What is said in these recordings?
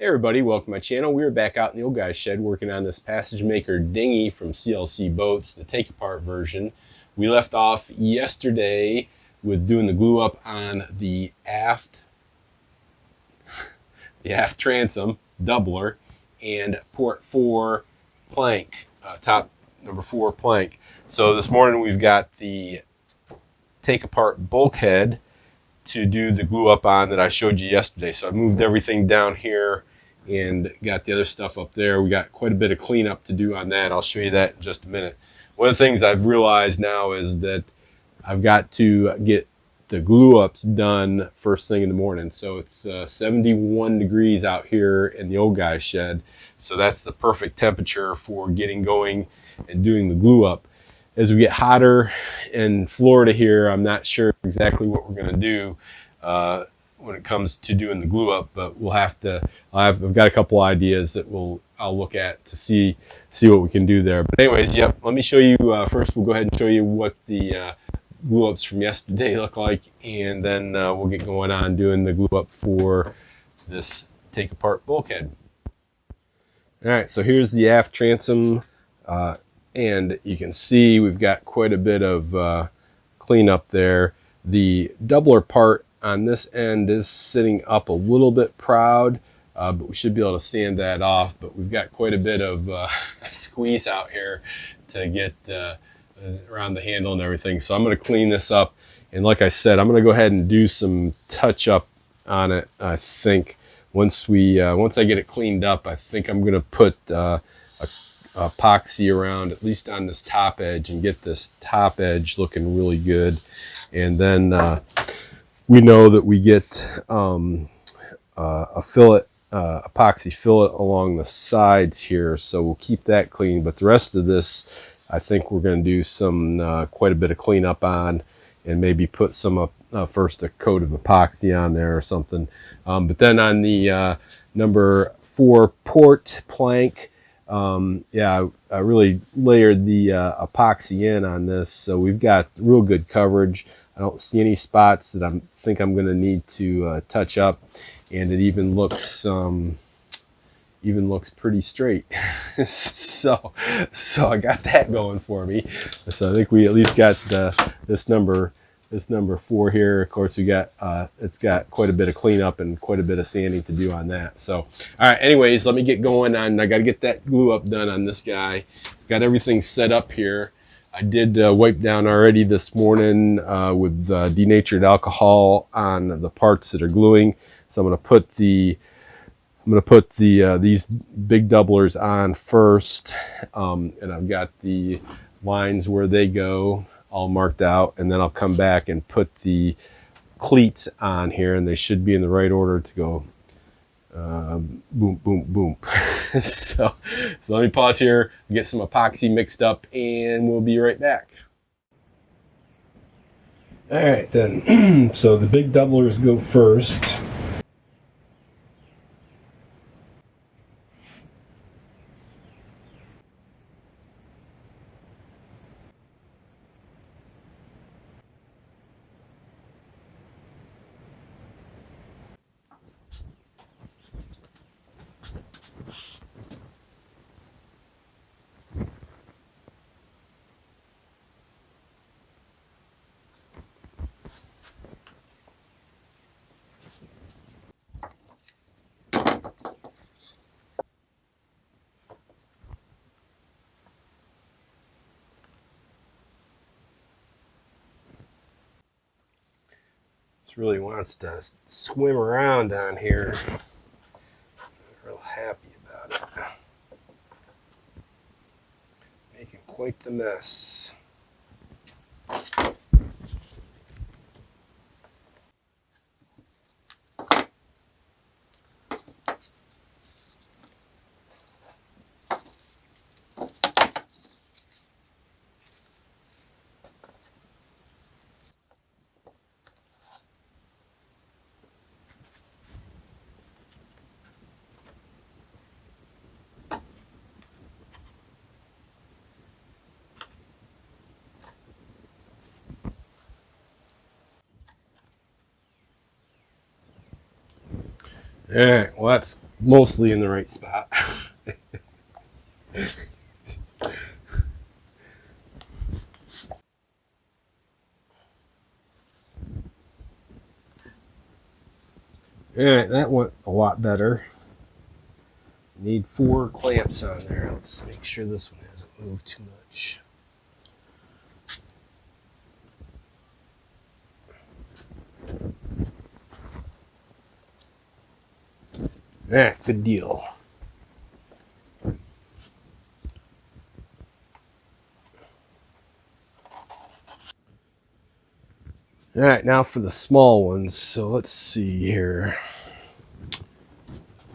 Hey everybody, welcome to my channel. We are back out in the old guy's shed working on this Passagemaker dinghy from CLC Boats, the take apart version. We left off yesterday with doing the glue up on the aft transom, doubler, and port 4 plank, top number 4 plank. So this morning we've got the take apart bulkhead to do the glue up on that I showed you yesterday. So I moved everything down here and got the other stuff up there. We got quite a bit of cleanup to do on that. I'll show you that in just a minute. One of the things I've realized now is that I've got to get the glue ups done first thing in the morning. So it's 71 degrees out here in the old guy's shed. So that's the perfect temperature for getting going and doing the glue up. As we get hotter in Florida here, I'm not sure exactly what we're going to do when it comes to doing the glue up, but we'll have to. I've got a couple ideas that I'll look at to see what we can do there. But anyways, yep. Let me show you first. We'll go ahead and show you what the glue ups from yesterday look like, and then we'll get going on doing the glue up for this take apart bulkhead. All right, so here's the aft transom. And you can see we've got quite a bit of cleanup there. The doubler part on this end is sitting up a little bit proud, but we should be able to sand that off. But we've got quite a bit of squeeze out here to get around the handle and everything. So I'm going to clean this up. And like I said, I'm going to go ahead and do some touch up on it. I think once I get it cleaned up, I think I'm going to put epoxy around, at least on this top edge, and get this top edge looking really good. And then we know that we get a fillet, epoxy fillet along the sides here, so we'll keep that clean. But the rest of this, I think we're going to do some quite a bit of cleanup on, and maybe put some first a coat of epoxy on there or something. But then on the number 4 port plank, yeah, I really layered the epoxy in on this, so we've got real good coverage. I don't see any spots that I think I'm going to need to touch up, and it even looks pretty straight. so I got that going for me. So I think we at least got this number 4 here. Of course, we got it's got quite a bit of cleanup and quite a bit of sanding to do on that. So all right, anyways, let me get going on. I got to get that glue up done on this guy. Got everything set up here. I did wipe down already this morning with denatured alcohol on the parts that are gluing. So I'm going to put these big doublers on first, and I've got the lines where they go all marked out, and then I'll come back and put the cleats on here, and they should be in the right order to go boom, boom, boom. so let me pause here, get some epoxy mixed up, and we'll be right back. All right then, so the big doublers go first. This really wants to swim around on here. I'm real happy about it. Making quite the mess. All right, well, that's mostly in the right spot. All right, that went a lot better. Need 4 clamps on there. Let's make sure this one hasn't moved too much. All right, good deal. All right, now for the small ones. So let's see here. I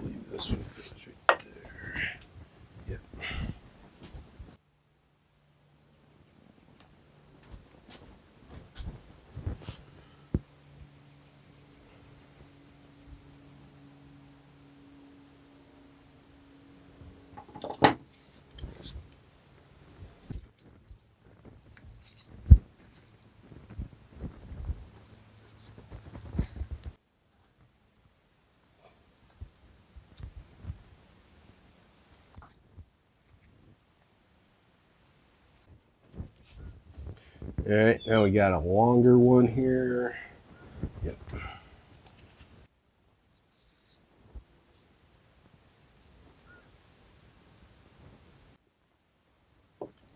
believe this one goes right there. Yep. All right, now we got a longer one here. Yep.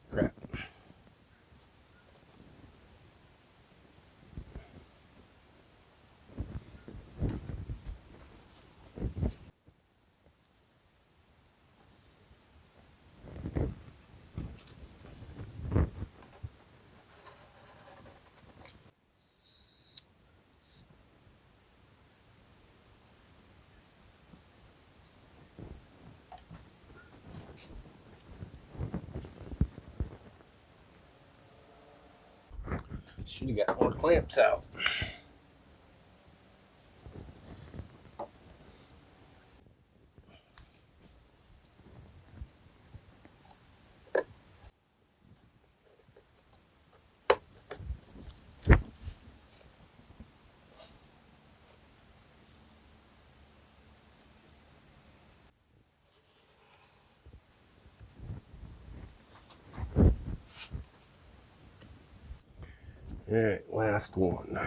Crap. Should have got more clamps out. All right, last one.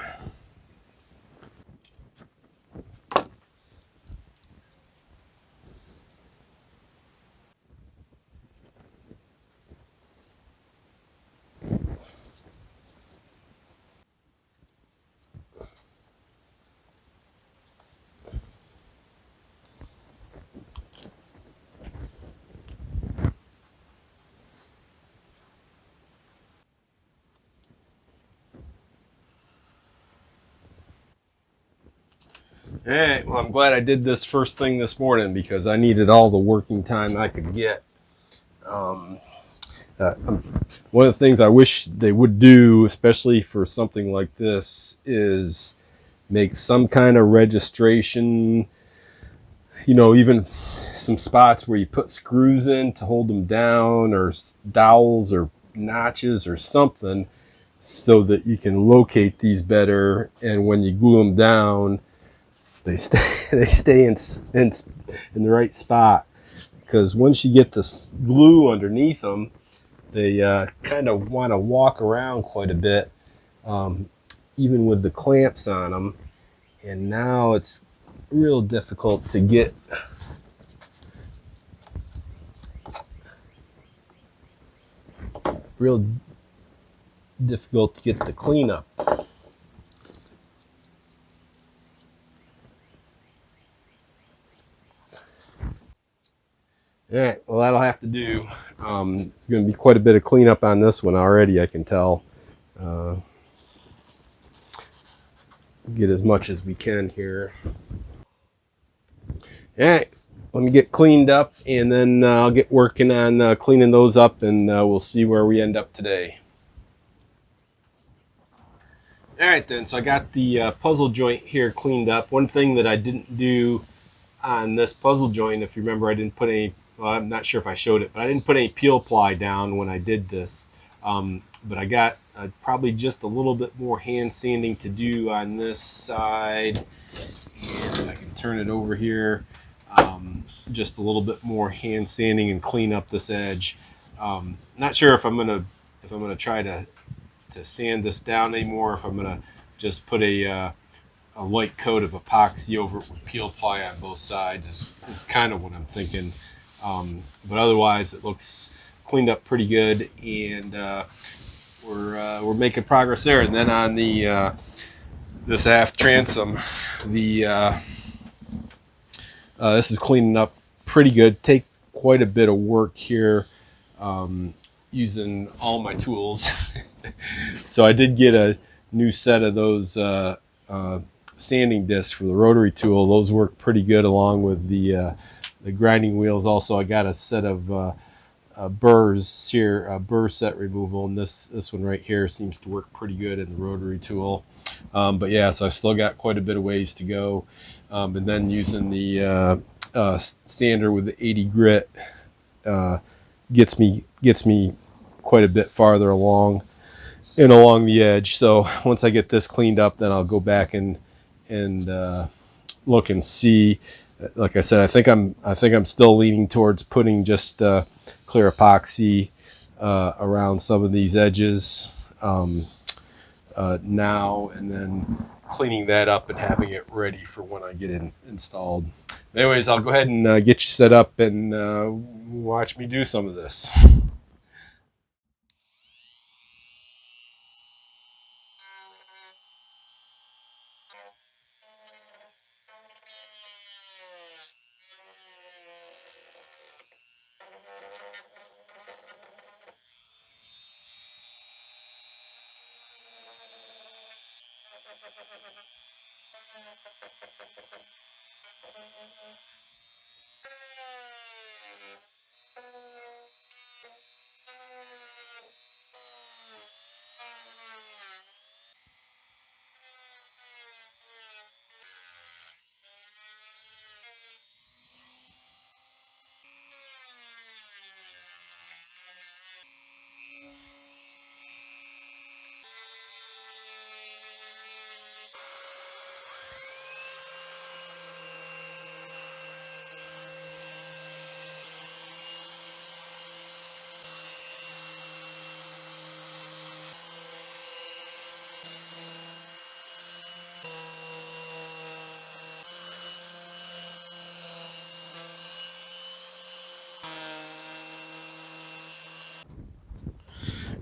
All right, well, I'm glad I did this first thing this morning because I needed all the working time I could get. Um, One of the things I wish they would do, especially for something like this, is make some kind of registration, even some spots where you put screws in to hold them down, or dowels or notches or something, so that you can locate these better, and when you glue them down, they stay in the right spot. Because once you get the glue underneath them, they kind of want to walk around quite a bit, um, even with the clamps on them. And now it's real difficult to get real difficult to get the cleanup. All right, well, that'll have to do. It's going to be quite a bit of cleanup on this one already, I can tell. Get as much as we can here. All right, let me get cleaned up, and then I'll get working on cleaning those up, and we'll see where we end up today. All right, then, so I got the puzzle joint here cleaned up. One thing that I didn't do on this puzzle joint, if you remember, I didn't put any, well, I'm not sure if I showed it, but I didn't put any peel ply down when I did this. But I got probably just a little bit more hand sanding to do on this side. And if I can turn it over here. Just a little bit more hand sanding and clean up this edge. Not sure if I'm gonna try to sand this down anymore. If I'm gonna just put a light coat of epoxy over it with peel ply on both sides is kind of what I'm thinking. But otherwise, it looks cleaned up pretty good, and we're making progress there. And then on the this aft transom, this is cleaning up pretty good. Take quite a bit of work here, using all my tools. So I did get a new set of those sanding discs for the rotary tool. Those work pretty good along with the grinding wheels. Also, I got a set of burrs here, burr set removal, and this one right here seems to work pretty good in the rotary tool. But yeah, so I still got quite a bit of ways to go. And then using the sander with the 80 grit gets me quite a bit farther along and along the edge. So once I get this cleaned up, then I'll go back and look and see. Like I said, I think I'm still leaning towards putting just clear epoxy around some of these edges now, and then cleaning that up and having it ready for when I get it installed. Anyways, I'll go ahead and get you set up and watch me do some of this.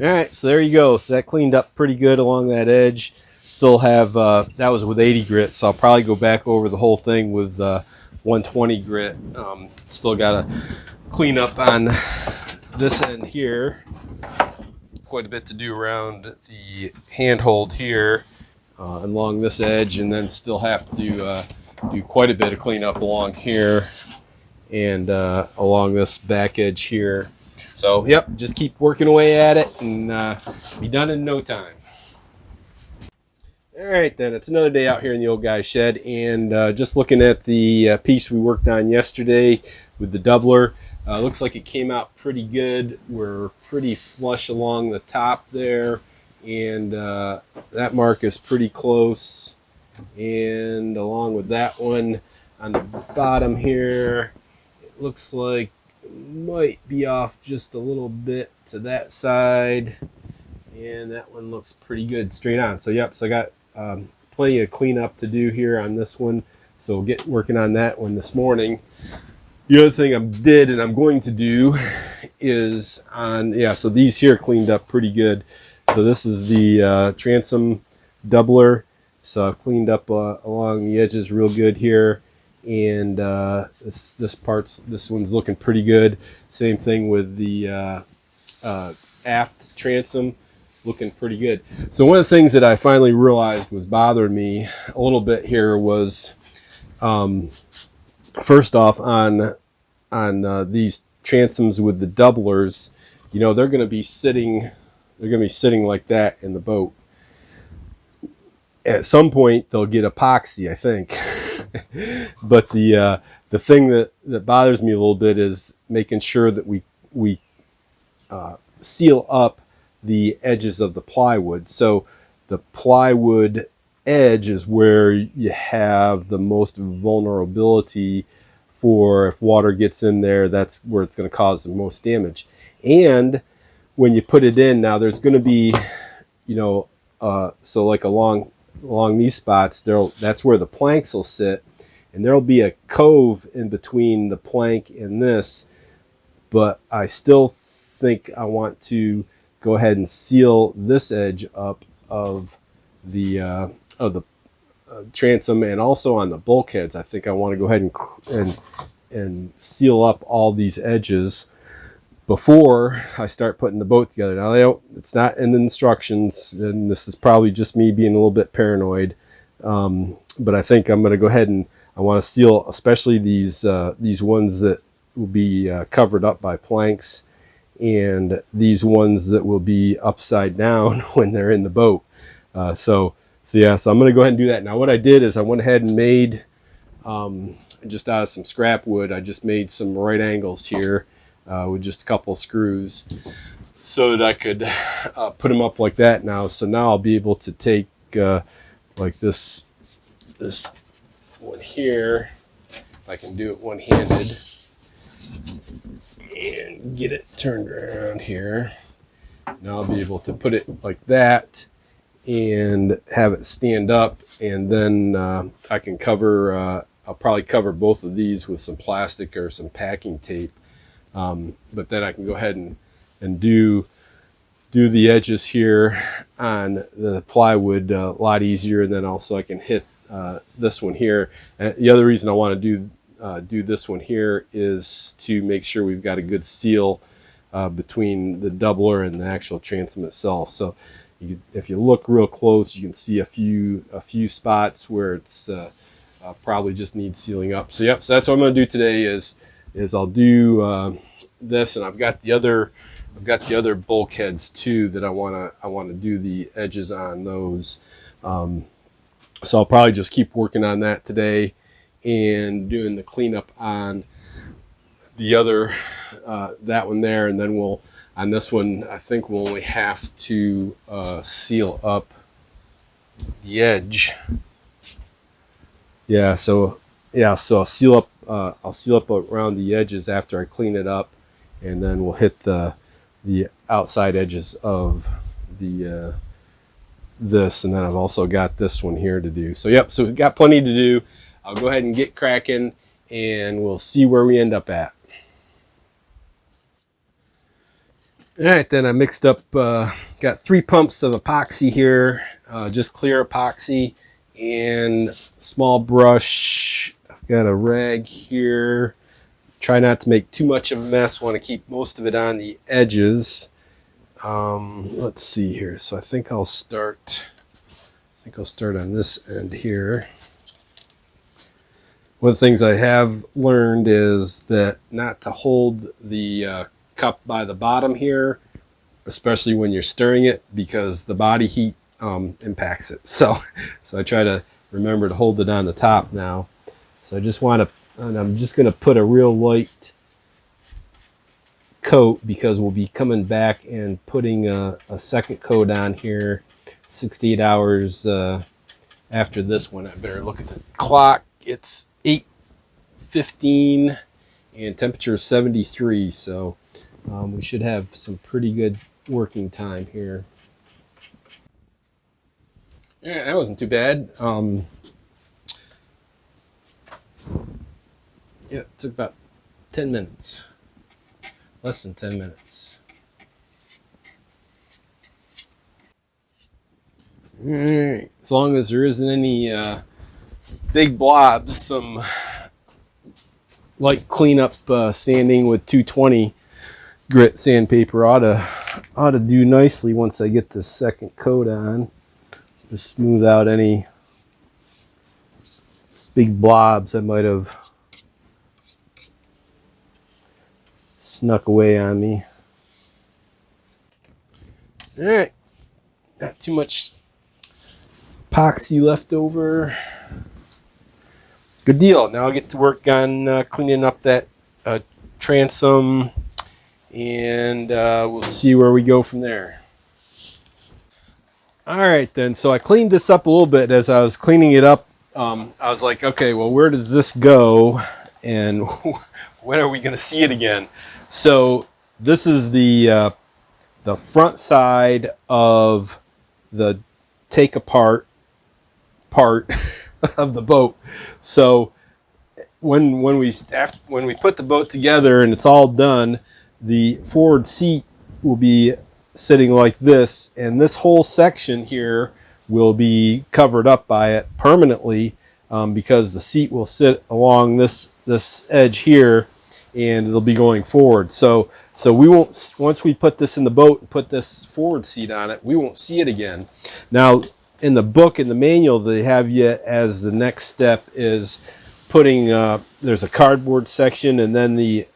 All right, so there you go. So that cleaned up pretty good along that edge. Still have, that was with 80 grit, so I'll probably go back over the whole thing with 120 grit. Still got to clean up on this end here. Quite a bit to do around the handhold here along this edge, and then still have to do quite a bit of cleanup along here and along this back edge here. So, yep, just keep working away at it and be done in no time. All right, then. It's another day out here in the old guy's shed, and just looking at the piece we worked on yesterday with the doubler. Looks like it came out pretty good. We're pretty flush along the top there, and that mark is pretty close. And along with that one on the bottom here, it looks like might be off just a little bit to that side, and that one looks pretty good straight on. So yep, so I got plenty of cleanup to do here on this one, so we'll get working on that one this morning. The other thing I did and I'm going to do is on, yeah, so these here cleaned up pretty good. So this is the transom doubler, so I've cleaned up along the edges real good here. And this one's looking pretty good. Same thing with the aft transom, looking pretty good. So one of the things that I finally realized was bothering me a little bit here was, first off, on these transoms with the doublers, you know, they're going to be sitting like that in the boat. At some point, they'll get epoxy, I think. But the thing that bothers me a little bit is making sure that we seal up the edges of the plywood. So the plywood edge is where you have the most vulnerability for if water gets in there, that's where it's going to cause the most damage. And when you put it in, now there's going to be, you know, so like along these spots, that's where the planks will sit, and there'll be a cove in between the plank and this, but I still think I want to go ahead and seal this edge up of the transom, and also on the bulkheads. I think I want to go ahead and seal up all these edges before I start putting the boat together. Now, it's not in the instructions, and this is probably just me being a little bit paranoid, but I think I'm going to go ahead and I want to seal, especially these ones that will be covered up by planks, and these ones that will be upside down when they're in the boat. So I'm going to go ahead and do that. Now, what I did is I went ahead and made, just out of some scrap wood, I just made some right angles here with just a couple screws so that I could put them up like that now. So now I'll be able to take like this one here, if I can do it one-handed, and get it turned around here. Now I'll be able to put it like that and have it stand up, and then I can cover, I'll probably cover both of these with some plastic or some packing tape, but then I can go ahead and do the edges here on the plywood a lot easier, and then also I can hit this one here. And the other reason I want to do this one here is to make sure we've got a good seal between the doubler and the actual transom itself. So if you look real close, you can see a few spots where it's probably just needs sealing up. So so that's what I'm going to do today is I'll do this, and I've got the other bulkheads too that I want to do the edges on those. So I'll probably just keep working on that today and doing the cleanup on the other that one there, and then on this one I think we'll only have to seal up the edge. So I'll seal up around the edges after I clean it up, and then we'll hit the outside edges of the this, and then I've also got this one here to do. So so we've got plenty to do. I'll go ahead and get cracking, and we'll see where we end up at. All right, then I mixed up, got 3 pumps of epoxy here, just clear epoxy, and small brush. I've got a rag here. Try not to make too much of a mess. Want to keep most of it on the edges. Let's see here. So I think I'll start on this end here. One of the things I have learned is that not to hold the cup by the bottom here, especially when you're stirring it, because the body heat impacts it. So I try to remember to hold it on the top now. So I just want to, and I'm just going to put a real light coat, because we'll be coming back and putting a second coat on here 68 hours after this one. I better look at the clock. It's 8:15 and temperature is 73, so we should have some pretty good working time here. Yeah, that wasn't too bad. It took about 10 minutes. Less than 10 minutes. All right. As long as there isn't any big blobs, some light cleanup sanding with 220 grit sandpaper ought to do nicely once I get the second coat on. Just smooth out any big blobs that might have snuck away on me. All right, not too much epoxy left over. Good deal. Now I'll get to work on cleaning up that transom, and we'll see where we go from there. All right then, so I cleaned this up a little bit. As I was cleaning it up, I was like, okay, well, where does this go, and when are we going to see it again? So this is the front side of the take apart part of the boat. So when we put the boat together and it's all done, the forward seat will be sitting like this, and this whole section here will be covered up by it permanently, because the seat will sit along this edge here, and it'll be going forward. So we won't, once we put this in the boat and put this forward seat on it, we won't see it again. Now, in the book, in the manual, they have you as the next step is putting, there's a cardboard section and then the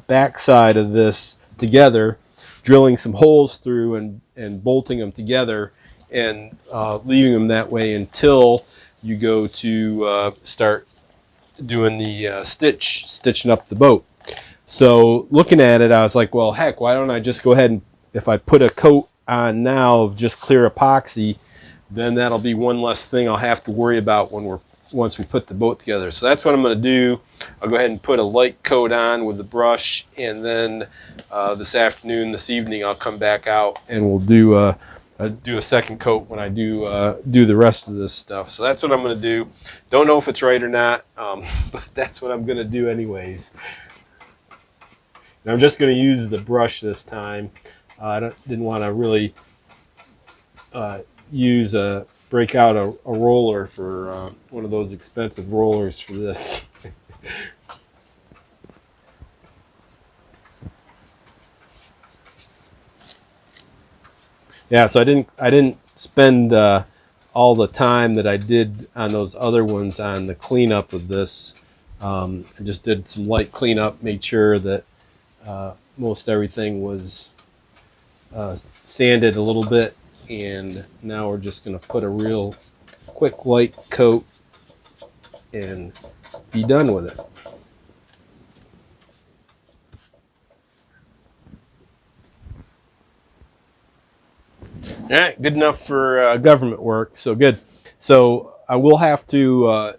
back side of this together, drilling some holes through and bolting them together, and leaving them that way until you go to start doing the stitching up the boat. So looking at it, I was like, well, heck, why don't I just go ahead and, if I put a coat on now of just clear epoxy, then that'll be one less thing I'll have to worry about once we put the boat together. So that's what I'm going to do. I'll go ahead and put a light coat on with the brush, and then this evening, I'll come back out and we'll do a second coat when I do the rest of this stuff. So that's what I'm going to do. Don't know if it's right or not, but that's what I'm going to do anyways. And I'm just going to use the brush this time. I didn't want to really break out a roller for one of those expensive rollers for this. Yeah, so I didn't spend all the time that I did on those other ones on the cleanup of this. I just did some light cleanup, made sure that most everything was sanded a little bit, and now we're just going to put a real quick light coat and be done with it. All right, good enough for government work, so good. So I will have to,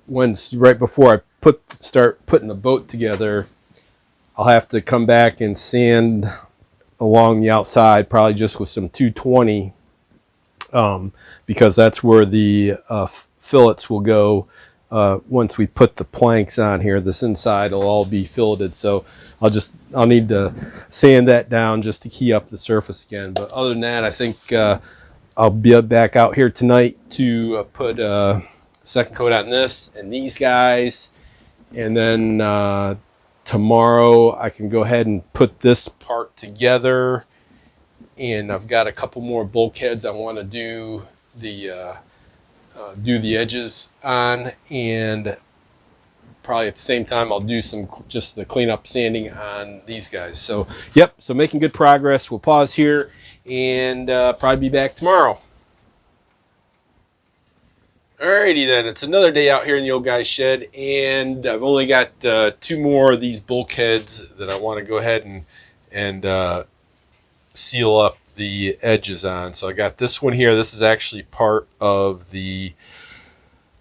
right before I start putting the boat together, I'll have to come back and sand along the outside, probably just with some 220, because that's where the fillets will go. Once we put the planks on here, this inside will all be filleted. So I'll need to sand that down just to key up the surface again. But other than that, I think I'll be back out here tonight to put a second coat on this and these guys, and then tomorrow I can go ahead and put this part together. And I've got a couple more bulkheads I want to do the edges on, and probably at the same time I'll do just the cleanup sanding on these guys. So yep, so making good progress. We'll pause here and probably be back tomorrow. Alrighty then, it's another day out here in the old guy's shed, and I've only got 2 more of these bulkheads that I want to go ahead and seal up the edges on. So I got this one here. This is actually part of the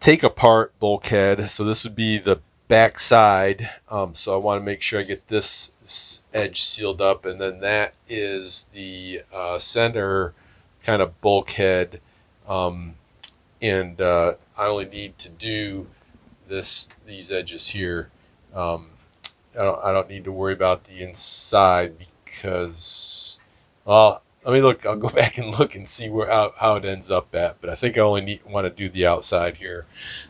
take apart bulkhead, so this would be the back side. So I want to make sure I get this edge sealed up, and then that is the center kind of bulkhead, and I only need to do these edges here. I don't need to worry about the inside because let me look. I'll go back and look and see how it ends up at. But I think I only want to do the outside here.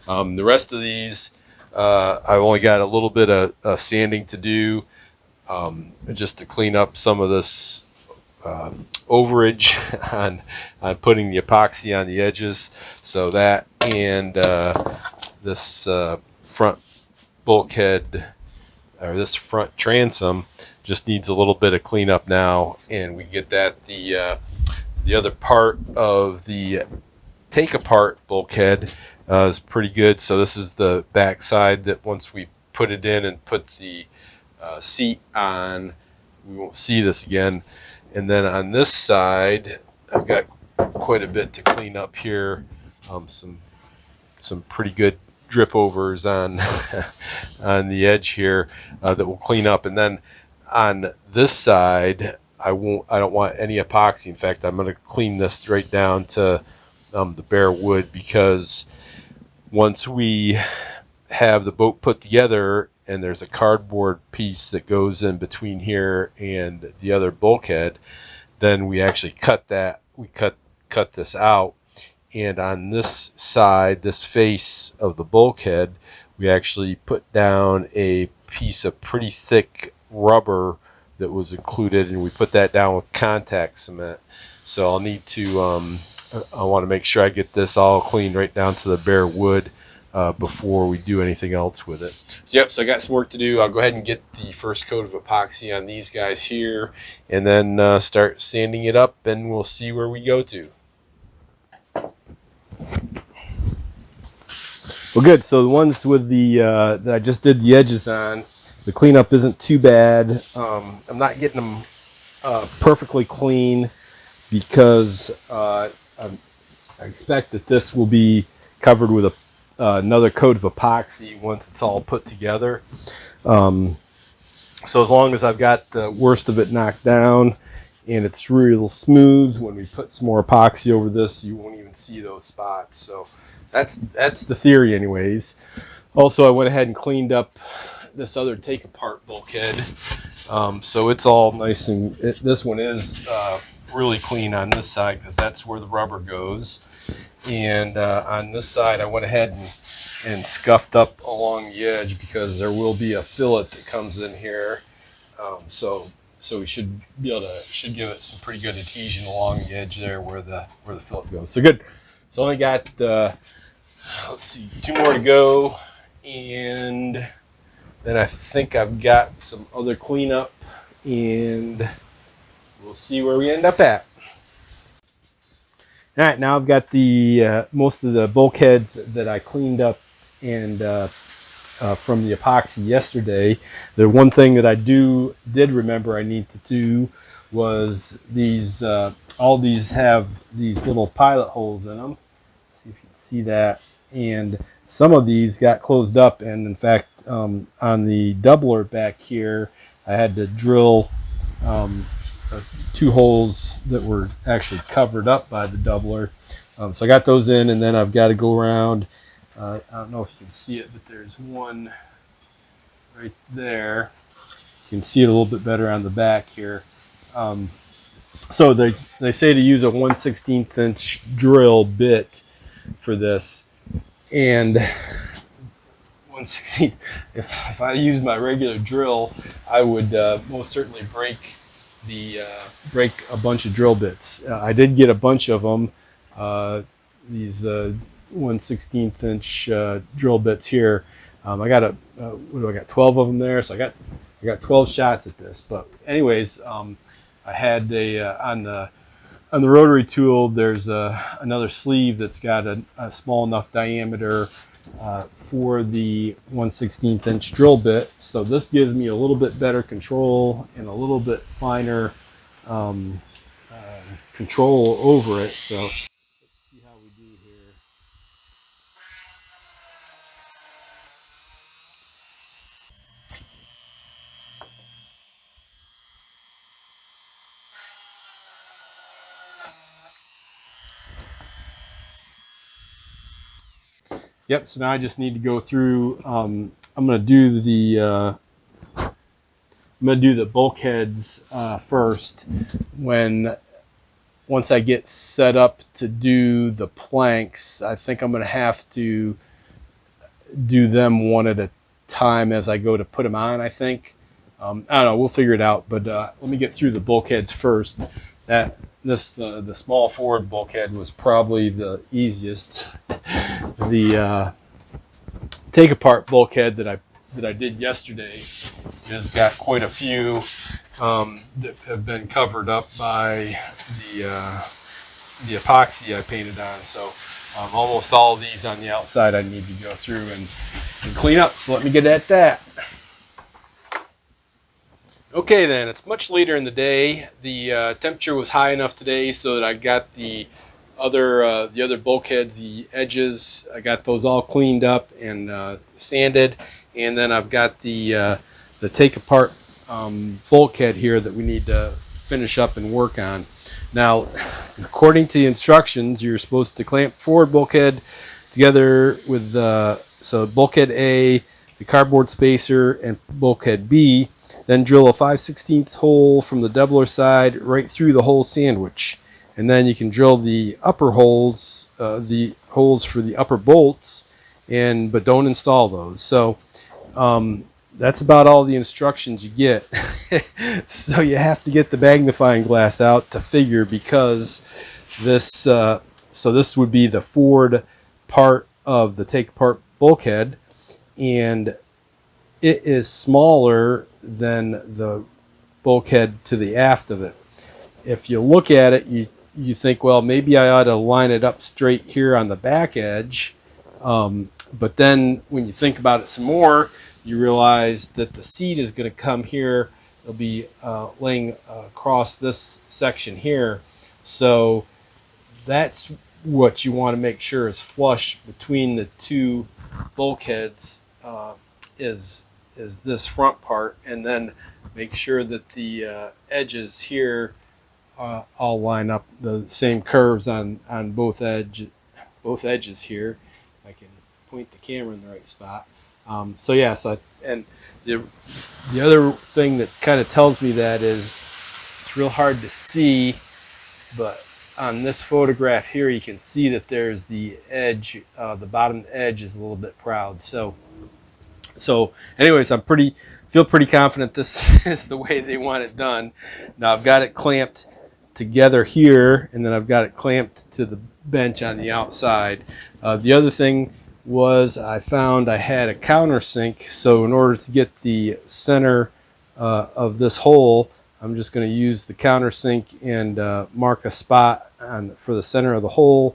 The rest of these, I've only got a little bit of sanding to do, just to clean up some of this overage on putting the epoxy on the edges. So that and this front bulkhead, or this front transom, just needs a little bit of cleanup now, and we get that the other part of the take apart bulkhead is pretty good. So this is the back side that once we put it in and put the seat on, we won't see this again. And then on this side, I've got quite a bit to clean up here. Some pretty good drip overs on on the edge here that we'll clean up. And then on this side, I don't want any epoxy. In fact, I'm going to clean this right down to the bare wood, because once we have the boat put together and there's a cardboard piece that goes in between here and the other bulkhead, then we actually cut this out. And on this side, this face of the bulkhead, we actually put down a piece of pretty thick rubber that was included, and we put that down with contact cement. So I'll need to, I want to make sure I get this all cleaned right down to the bare wood before we do anything else with it. So yep, so I got some work to do. I'll go ahead and get the first coat of epoxy on these guys here, and then start sanding it up, and we'll see where we go to. Well, good. So the ones with the that I just did the edges on, the cleanup isn't too bad. I'm not getting them perfectly clean, because I expect that this will be covered with another coat of epoxy once it's all put together. So as long as I've got the worst of it knocked down and it's real smooth, when we put some more epoxy over this, you won't even see those spots. So that's the theory anyways. Also, I went ahead and cleaned up this other take apart bulkhead. So it's all nice, and this one is really clean on this side, because that's where the rubber goes. And on this side, I went ahead and scuffed up along the edge, because there will be a fillet that comes in here. So we should be able to give it some pretty good adhesion along the edge there where the fillet goes. So good. So only got let's see, 2 more to go, and then I think I've got some other cleanup, and we'll see where we end up at. All right, now I've got the most of the bulkheads that I cleaned up and from the epoxy yesterday. The one thing that I did remember I need to do was these. All these have these little pilot holes in them. Let's see if you can see that. And some of these got closed up, and in fact, on the doubler back here, I had to drill 2 holes that were actually covered up by the doubler. So I got those in, and then I've got to go around. I don't know if you can see it, but there's one right there. You can see it a little bit better on the back here. So they say to use a 1/16 inch drill bit for this, and 1/16. If I used my regular drill, I would most certainly break a bunch of drill bits. I did get a bunch of them. These 1/16 inch drill bits here. I got what do I got? 12 of them there. So I got 12 shots at this. But anyways, I had on the rotary tool, there's another sleeve that's got a small enough diameter for the 1/16 inch drill bit. So this gives me a little bit better control and a little bit finer control over it. So let's see how we do here. Yep, so now I just need to go through, I'm going to do the bulkheads first. Once I get set up to do the planks, I think I'm going to have to do them one at a time as I go to put them on, I think. I don't know, we'll figure it out, but let me get through the bulkheads first. The small forward bulkhead was probably the easiest. The take apart bulkhead that I did yesterday has got quite a few that have been covered up by the epoxy I painted on. So almost all of these on the outside I need to go through and clean up. So let me get at that. Okay then, it's much later in the day. The temperature was high enough today so that I got the the other bulkheads, the edges, I got those all cleaned up and sanded, and then I've got the take apart bulkhead here that we need to finish up and work on. Now, according to the instructions, you're supposed to clamp forward bulkhead together with so bulkhead A, the cardboard spacer, and bulkhead B. Then drill a 5/16 hole from the doubler side right through the whole sandwich. And then you can drill the upper holes, the holes for the upper bolts, but don't install those. So that's about all the instructions you get. So you have to get the magnifying glass out to figure, because this so this would be the forward part of the take apart bulkhead, and it is smaller than the bulkhead to the aft of it. If you look at it, you think, well, maybe I ought to line it up straight here on the back edge. But then when you think about it some more, you realize that the seat is going to come here. It'll be laying across this section here. So that's what you want to make sure is flush between the two bulkheads, is this front part, and then make sure that the edges here all line up the same curves on both edges here. I can point the camera in the right spot. So yeah, and the other thing that kind of tells me that is it's real hard to see, but on this photograph here you can see that there's the edge, the bottom edge is a little bit proud. So anyways, feel pretty confident this is the way they want it done. Now I've got it clamped together here, and then I've got it clamped to the bench on the outside. The other thing was I found I had a countersink, so in order to get the center of this hole, I'm just going to use the countersink and mark a spot for the center of the hole,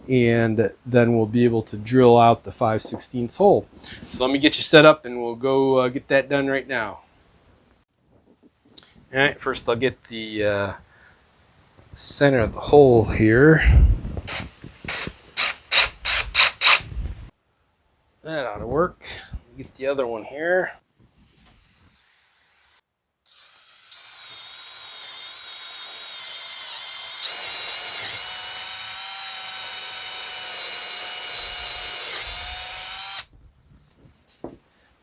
and then we'll be able to drill out the 5/16 hole. So let me get you set up and we'll go get that done right now. All right, first I'll get the center of the hole here. That ought to work. Get the other one here.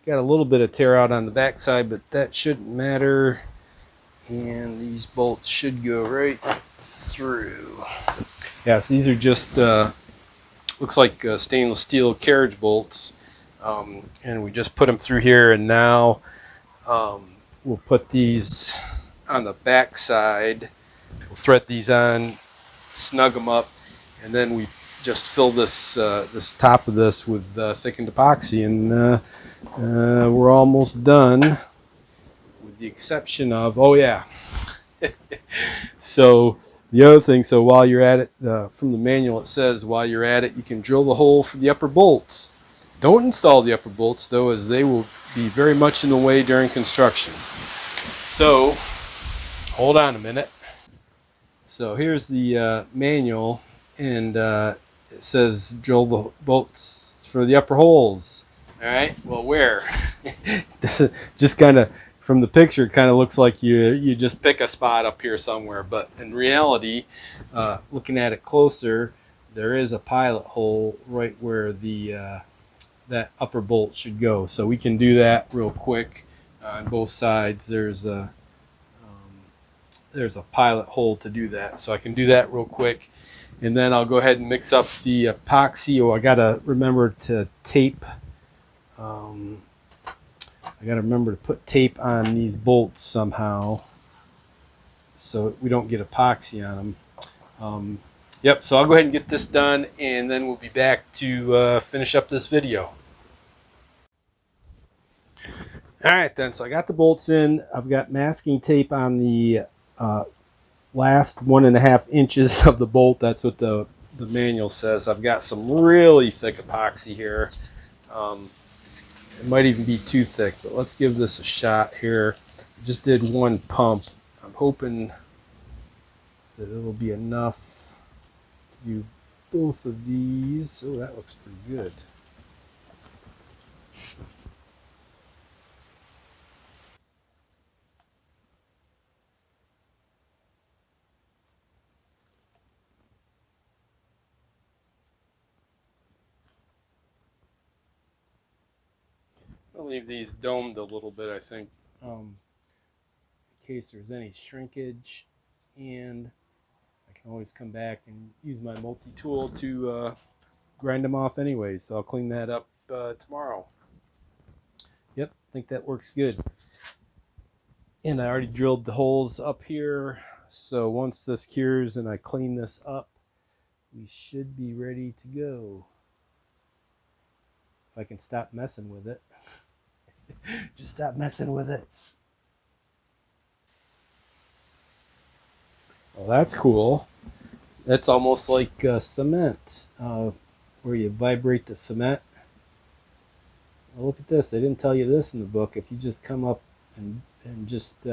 Got a little bit of tear out on the back side, but that shouldn't matter. And these bolts should go right through. Yeah, so these are just looks like stainless steel carriage bolts, and we just put them through here, and now we'll put these on the back side. We'll thread these on, snug them up, and then we just fill this this top of this with thickened epoxy, and we're almost done, with the exception of, oh yeah, so the other thing, so while you're at it, from the manual it says while you're at it you can drill the hole for the upper bolts. Don't install the upper bolts though, as they will be very much in the way during construction. So hold on a minute. So here's the manual, and it says drill the bolts for the upper holes. All right, well, where? Just kind of from the picture, it kind of looks like you just pick a spot up here somewhere, but in reality, looking at it closer, there is a pilot hole right where the that upper bolt should go. So we can do that real quick on both sides. There's a pilot hole to do that, so I can do that real quick, and then I'll go ahead and mix up the epoxy. Oh, I gotta remember to tape. I gotta remember to put tape on these bolts somehow, so we don't get epoxy on them. Yep, so I'll go ahead and get this done, and then we'll be back to finish up this video. All right then, so I got the bolts in. I've got masking tape on the last 1.5 inches of the bolt. That's what the manual says. I've got some really thick epoxy here. It might even be too thick, but let's give this a shot here. I just did one pump. I'm hoping that it'll be enough to do both of these. Oh, that looks pretty good. I'll leave these domed a little bit, I think, in case there's any shrinkage, and I can always come back and use my multi-tool to grind them off anyway, so I'll clean that up tomorrow. Yep, I think that works good. And I already drilled the holes up here, so once this cures and I clean this up, we should be ready to go. If I can stop messing with it. Just stop messing with it. Well, that's cool. That's almost like cement, where you vibrate the cement. Well, look at this. They didn't tell you this in the book. If you just come up and just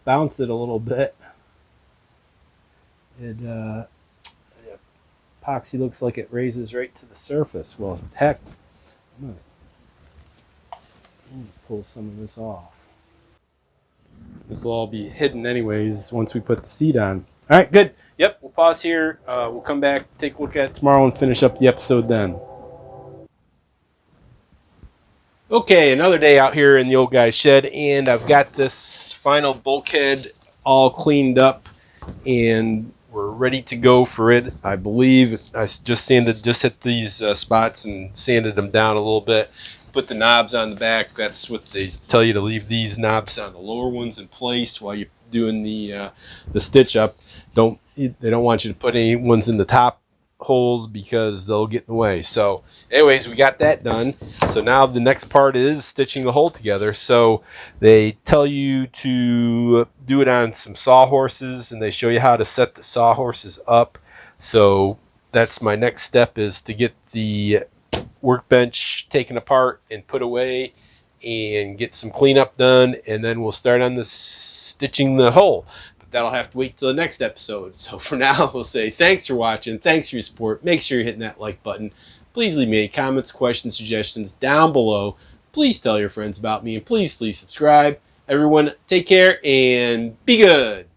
bounce it a little bit, it epoxy looks like it raises right to the surface. Well, heck, I'm gonna pull some of this off. This will all be hidden anyways once we put the seat on. All right, good. Yep, we'll pause here. We'll come back, take a look at it tomorrow, and finish up the episode then. Okay, another day out here in the old guy's shed, and I've got this final bulkhead all cleaned up, and we're ready to go for it. I believe I just hit these spots and sanded them down a little bit. Put the knobs on the back. That's what they tell you to leave these knobs on the lower ones in place while you're doing the stitch up. They don't want you to put any ones in the top holes because they'll get in the way. So anyways, we got that done. So now the next part is stitching the hole together. So they tell you to do it on some sawhorses, and they show you how to set the sawhorses up. So that's my next step, is to get the workbench taken apart and put away and get some cleanup done, and then we'll start on the stitching the hole. But that'll have to wait till the next episode. So for now, we'll say thanks for watching, thanks for your support. Make sure you're hitting that like button. Please leave me any comments, questions, suggestions down below. Please tell your friends about me, and please subscribe. Everyone, take care and be good.